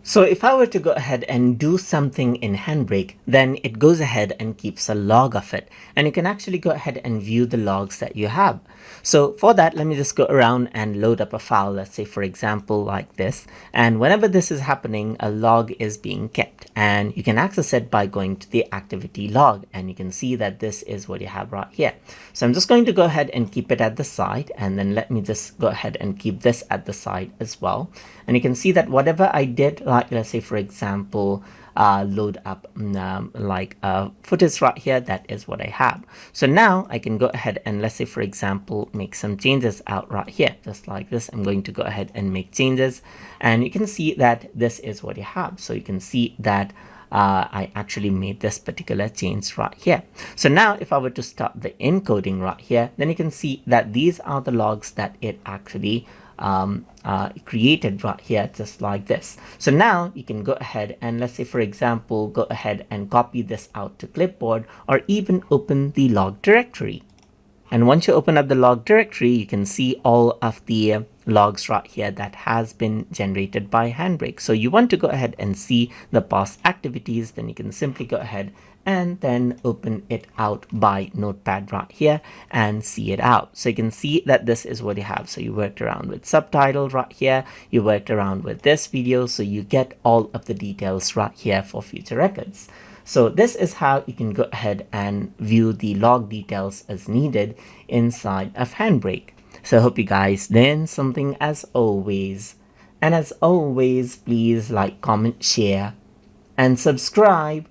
So if I were to go ahead and do something in Handbrake, then it goes ahead and keeps a log of it. And you can actually go ahead and view the logs that you have. So for that, let me just go around and load up a file, let's say for example like this. And whenever this is happening, a log is being kept. And you can access it by going to the activity log. And you can see that this is what you have right here. So I'm just going to go ahead and keep it at the side. And then let me just go ahead and keep this at the side as well. And you can see that whatever I did, like let's say for example, load up footage right here, that is what I have. So now I can go ahead and let's say for example make some changes out right here, just like this. I'm going to go ahead and make changes, and you can see that this is what you have. So you can see that I actually made this particular change right here. So now if I were to start the encoding right here, then you can see that these are the logs that it actually created right here, just like this. So now you can go ahead and let's say for example go ahead and copy this out to clipboard, or even open the log directory. And once you open up the log directory, you can see all of the logs right here that has been generated by Handbrake. So you want to go ahead and see the past activities, then you can simply go ahead and then open it out by Notepad right here and see it out. So you can see that this is what you have. So you worked around with subtitles right here, you worked around with this video, so you get all of the details right here for future records. So this is how you can go ahead and view the log details as needed inside of Handbrake. So I hope you guys learned something as always. And as always, please like, comment, share, and subscribe.